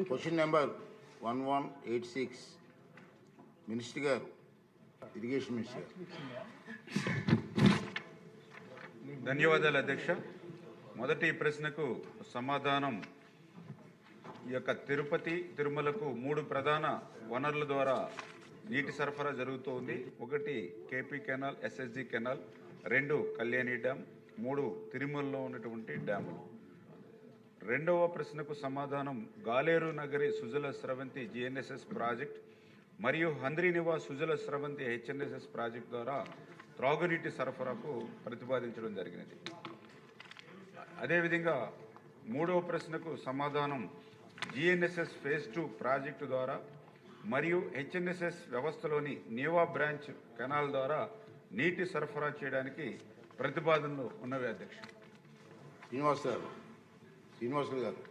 Question number 1186 minister గారు, irrigation minister గారు. ధన్యవాదాలు అధ్యక్ష. మొదటి ప్రశ్నకు సమాధానం, ఈ యొక్క తిరుపతి తిరుమలకు 3 ప్రధాన వనరుల ద్వారా నీటి సరఫరా జరుగుతోంది. 1 KP canal, SSG canal, 2 Kalyani dam, 3 తిరుమలలో ఉన్నటువంటి డ్యాములు. రెండవ ప్రశ్నకు సమాధానం, గాలేరు నగరి సుజల స్రవంతి జిఎన్ఎస్ఎస్ ప్రాజెక్ట్ మరియు హంద్రీనివా సుజల స్రవంతి హెచ్ఎన్ఎస్ఎస్ ప్రాజెక్ట్ ద్వారా త్రాగునీటి సరఫరాకు ప్రతిపాదించడం జరిగినది. అదేవిధంగా మూడవ ప్రశ్నకు సమాధానం, జిఎన్ఎస్ఎస్ ఫేజ్ 2 ప్రాజెక్టు ద్వారా మరియు హెచ్ఎన్ఎస్ఎస్ వ్యవస్థలోని నీవా బ్రాంచ్ కెనాల్ ద్వారా నీటి సరఫరా చేయడానికి ప్రతిపాదనలు ఉన్నవి అధ్యక్ష. శ్రీనివాసులు గారు.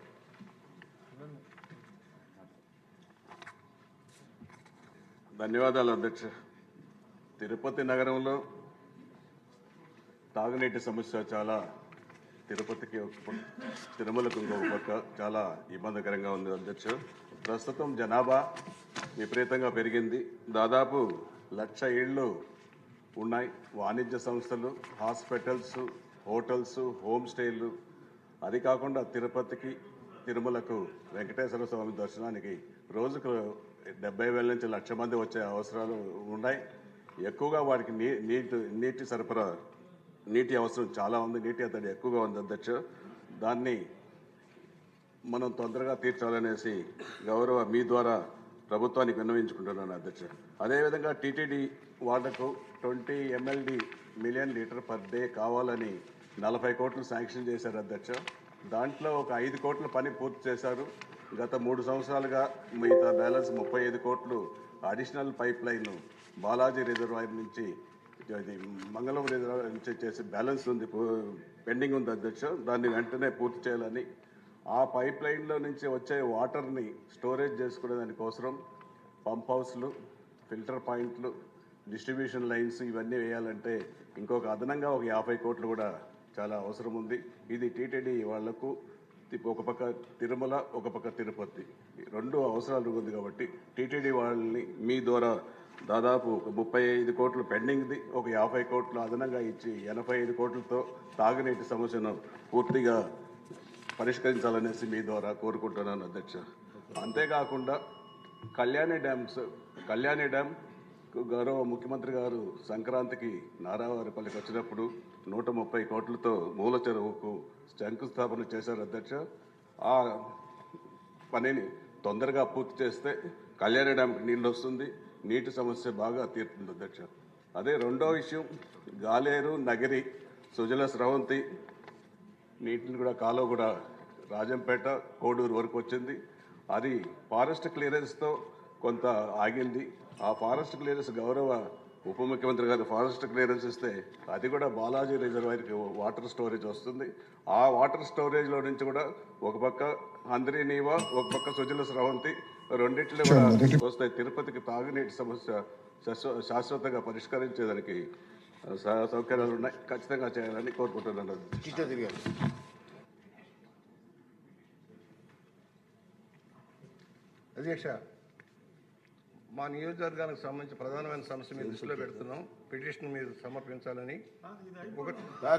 ధన్యవాదాలు అధ్యక్ష. తిరుపతి నగరంలో తాగునీటి సమస్య చాలా, తిరుపతికి తిరుమలకు ఇంకొక పక్క చాలా ఇబ్బందికరంగా ఉంది అధ్యక్ష. ప్రస్తుతం జనాభా విపరీతంగా పెరిగింది. దాదాపు 1,00,000 ఇళ్ళు ఉన్నాయి. వాణిజ్య సంస్థలు, హాస్పిటల్స్, హోటల్స్, హోమ్ స్టేలు, అది కాకుండా తిరుపతికి తిరుమలకు వెంకటేశ్వర స్వామి దర్శనానికి రోజుకు 70,000 నుంచి 1,00,000 మంది వచ్చే అవసరాలు ఉన్నాయి. ఎక్కువగా వారికి నీటి సరఫరా, నీటి అవసరం చాలా ఉంది. నీటి అతడి ఎక్కువగా ఉంది అధ్యక్ష. దాన్ని మనం తొందరగా తీర్చాలనేసి గౌరవ మీ ద్వారా ప్రభుత్వానికి విన్నవించుకుంటున్నాను అధ్యక్ష. అదేవిధంగా టీటీడీ వాళ్లకు 20 MLD million litre per day కావాలని 40 కోట్లు శాంక్షన్ చేశారు అధ్యక్ష. దాంట్లో ఒక 5 కోట్ల పని పూర్తి చేశారు. గత 3 సంవత్సరాలుగా మిగతా బ్యాలెన్స్ 35 కోట్లు additional pipe line Balaji reservoir నుంచి మంగళం రిజర్వాయర్ నుంచి చేసి బ్యాలెన్స్ ఉంది, పెండింగ్ ఉంది అధ్యక్ష. దాన్ని వెంటనే పూర్తి చేయాలని, ఆ పైప్ లైన్లో నుంచి వచ్చే వాటర్ని స్టోరేజ్ చేసుకునే దానికోసం పంప్ హౌస్లు, ఫిల్టర్ పాయింట్లు, డిస్ట్రిబ్యూషన్ లైన్స్ ఇవన్నీ వేయాలంటే ఇంకొక అదనంగా ఒక 50 కోట్లు కూడా చాలా అవసరం ఉంది. ఇది టీటీడీ వాళ్లకు ఒక పక్క తిరుమల, ఒక పక్క తిరుపతి, 2 అవసరాలు ఉంది. కాబట్టి టీటీడీ వాళ్ళని మీ ద్వారా దాదాపు 35 కోట్లు పెండింగ్ది, ఒక 50 కోట్లు అదనంగా ఇచ్చి 85 కోట్లతో తాగునీటి సమస్యను పూర్తిగా పరిష్కరించాలనేసి మీ ద్వారా కోరుకుంటున్నాను అధ్యక్ష. అంతేకాకుండా కళ్యాణి డ్యామ్ గౌరవ ముఖ్యమంత్రి గారు సంక్రాంతికి నారావారిపల్లికి వచ్చినప్పుడు 130 కోట్లతో మూల చెరువుకు శంకుస్థాపన చేశారు అధ్యక్ష. ఆ పనిని తొందరగా పూర్తి చేస్తే కళ్యాణ డ్యాంకి నీళ్ళు వస్తుంది, నీటి సమస్య బాగా తీరుతుంది అధ్యక్ష. అదే రెండో విషయం, గాలేరు నగరి సుజల స్రవంతి నీటిని కూడా కాలువ కూడా రాజంపేట, కోడూరు వరకు వచ్చింది. అది ఫారెస్ట్ క్లియరెన్స్తో కొంత ఆగింది. ఆ ఫారెస్ట్ క్లియరెన్స్ గౌరవ ఉప ముఖ్యమంత్రి గారు ఫారెస్ట్ క్లియరెన్స్ ఇస్తే అది కూడా బాలాజీ రిజర్వాయర్కి వాటర్ స్టోరేజ్ వస్తుంది. ఆ వాటర్ స్టోరేజ్లో నుంచి కూడా ఒక పక్క హంద్రీనీవా, ఒక పక్క సుజల స్రవంతి, రెండింటిలో కూడా వస్తాయి. తిరుపతికి తాగునీటి సమస్య శాశ్వతంగా పరిష్కరించేదానికి సౌకర్యాలు ఉన్నాయి, ఖచ్చితంగా చేయాలని కోరుకుంటున్నాను అధ్యక్ష. మా నియోజకవర్గానికి సంబంధించి ప్రధానమైన సమస్య మీరు దృష్టిలో పెడుతున్నాం. పిటిషన్ మీరు సమర్పించాలని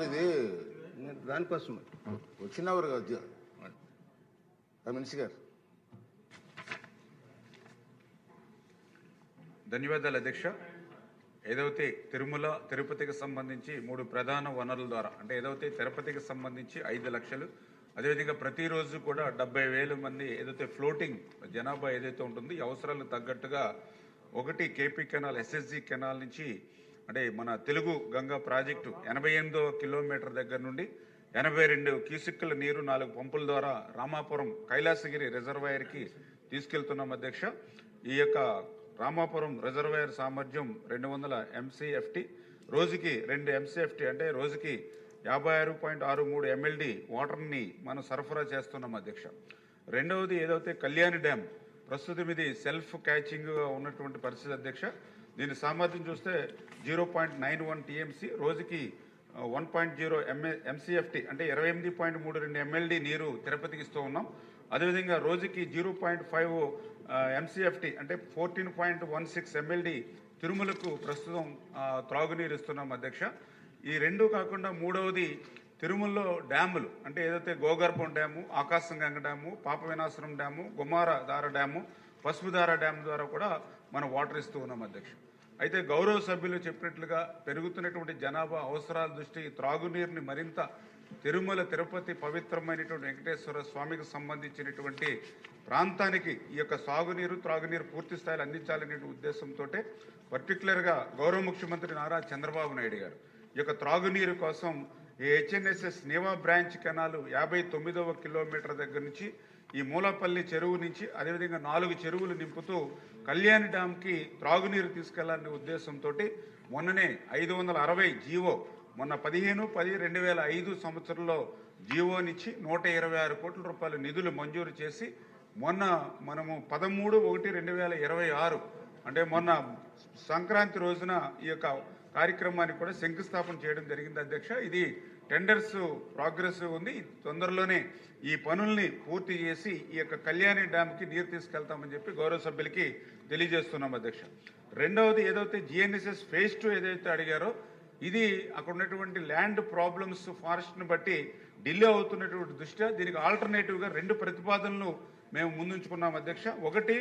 ఇది దానికోసం వచ్చినవారు మినిస్టర్ గారు. ధన్యవాదాలు అధ్యక్ష. ఏదైతే తిరుమల తిరుపతికి సంబంధించి 3 ప్రధాన వనరుల ద్వారా, అంటే ఏదైతే తిరుపతికి సంబంధించి 5 లక్షలు, అదేవిధంగా ప్రతిరోజు కూడా 70,000 మంది ఏదైతే ఫ్లోటింగ్ జనాభా ఏదైతే ఉంటుందో ఈ అవసరాలకు తగ్గట్టుగా 1 కేపీ కెనాల్, ఎస్ఎస్జి కెనాల్ నుంచి, అంటే మన తెలుగు గంగా ప్రాజెక్టు 88వ కిలోమీటర్ దగ్గర నుండి 82 క్యూసిక్కుల నీరు 4 పంపుల ద్వారా రామాపురం కైలాసగిరి రిజర్వాయర్కి తీసుకెళ్తున్నాం అధ్యక్ష. ఈ యొక్క రామాపురం రిజర్వాయర్ సామర్థ్యం 200 MCFT, రోజుకి 2 MCFT, అంటే రోజుకి 56.63 MLD వాటర్ని మనం సరఫరా చేస్తున్నాం అధ్యక్ష. రెండవది ఏదైతే కళ్యాణి డ్యామ్, ప్రస్తుతం ఇది సెల్ఫ్ క్యాచింగ్గా ఉన్నటువంటి పరిస్థితి అధ్యక్ష. దీని సామర్థ్యం చూస్తే 0.91 TMC, రోజుకి 1.0 MCFT, అంటే 28.32 MLD నీరు తిరుపతికి ఇస్తూ ఉన్నాం. అదేవిధంగా రోజుకి 0.5 MCFT అంటే 14.16 MLD తిరుమలకు ప్రస్తుతం త్రాగునీరు ఇస్తున్నాం అధ్యక్ష. ఈ రెండు కాకుండా మూడవది తిరుమలలో డ్యాములు అంటే ఏదైతే గోగర్భం డ్యాము, ఆకాశగంగ డ్యాము, పాప వినాశనం డ్యాము, గుమారధార డ్యాము, పసుపుధార డ్యాము ద్వారా కూడా మనం వాటర్ ఇస్తూ ఉన్నాం అధ్యక్ష. అయితే గౌరవ సభ్యులు చెప్పినట్లుగా పెరుగుతున్నటువంటి జనాభా అవసరాల దృష్టి త్రాగునీరుని మరింత తిరుమల తిరుపతి పవిత్రమైనటువంటి వెంకటేశ్వర స్వామికి సంబంధించినటువంటి ప్రాంతానికి ఈ యొక్క సాగునీరు త్రాగునీరు పూర్తి స్థాయిలో అందించాలనే ఉద్దేశంతో పర్టికులర్గా గౌరవ ముఖ్యమంత్రి నారా చంద్రబాబు నాయుడు గారు ఈ యొక్క త్రాగునీరు కోసం ఈ HNSS నేవా బ్రాంచ్ కెనాలు 59వ కిలోమీటర్ దగ్గర నుంచి ఈ మూలపల్లి చెరువు నుంచి అదేవిధంగా 4 చెరువులు నింపుతూ కళ్యాణి డ్యాంకి త్రాగునీరు తీసుకెళ్లాలనే ఉద్దేశంతో మొన్ననే 560 జీవో మొన్న 15/10/2005 సంవత్సరంలో జీవోనిచ్చి 126 కోట్ల రూపాయల నిధులు మంజూరు చేసి మొన్న మనము 13/1/2026 అంటే మొన్న సంక్రాంతి రోజున ఈ యొక్క కార్యక్రమానికి కూడా శంకుస్థాపన చేయడం జరిగింది అధ్యక్ష. ఇది టెండర్స్ ప్రోగ్రెస్ ఉంది. తొందరలోనే ఈ పనుల్ని పూర్తి చేసి ఈ యొక్క కళ్యాణి డ్యామ్కి నీరు తీసుకెళ్తామని చెప్పి గౌరవ సభ్యులకి తెలియజేస్తున్నాం అధ్యక్ష. రెండవది ఏదైతే GNSS phase 2 ఏదైతే అడిగారో ఇది అక్కడ ఉన్నటువంటి ల్యాండ్ ప్రాబ్లమ్స్ ఫారెస్ట్ని బట్టి డిలే అవుతున్నటువంటి దృష్ట్యా దీనికి ఆల్టర్నేటివ్గా 2 ప్రతిపాదనలు మేము ముందుంచుకున్నాం అధ్యక్ష. ఒకటి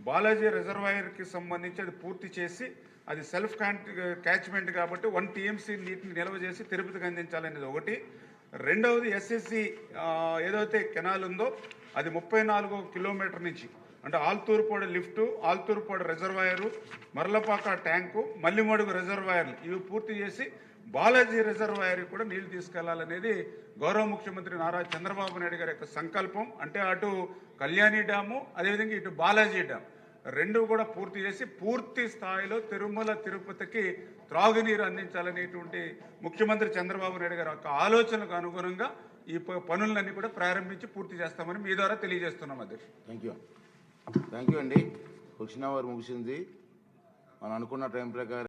బాలాజీ రిజర్వాయర్కి సంబంధించి అది పూర్తి చేసి అది సెల్ఫ్ క్యాచ్మెంట్ కాబట్టి 1 TMC నీటిని నిల్వ చేసి తిరుపతికి అందించాలనేది ఒకటి. రెండవది SSC ఏదైతే కెనాల్ ఉందో అది 34 కిలోమీటర్ నుంచి అంటే Alturpadu lift, Alturpadu reservoir, Marlapaka tank, Mallimadugu రిజర్వాయర్లు ఇవి పూర్తి చేసి బాలాజీ రిజర్వాయర్ కూడా నీళ్లు తీసుకెళ్లాలనేది గౌరవ ముఖ్యమంత్రి నారా చంద్రబాబు నాయుడు గారి యొక్క సంకల్పం. అంటే అటు కళ్యాణి డ్యాము అదేవిధంగా ఇటు బాలాజీ డ్యామ్ రెండు కూడా పూర్తి చేసి పూర్తి స్థాయిలో తిరుమల తిరుపతికి త్రాగునీరు అందించాలనేటువంటి ముఖ్యమంత్రి చంద్రబాబు నాయుడు గారి యొక్క ఆలోచనకు అనుగుణంగా ఈ పనులన్నీ కూడా ప్రారంభించి పూర్తి చేస్తామని మీ ద్వారా తెలియజేస్తున్నాం అధ్యక్షుడు. థ్యాంక్ యూ అండి. క్వశ్చన్ అవర్ ముగిసింది. మనం అనుకున్న టైం ప్రకారం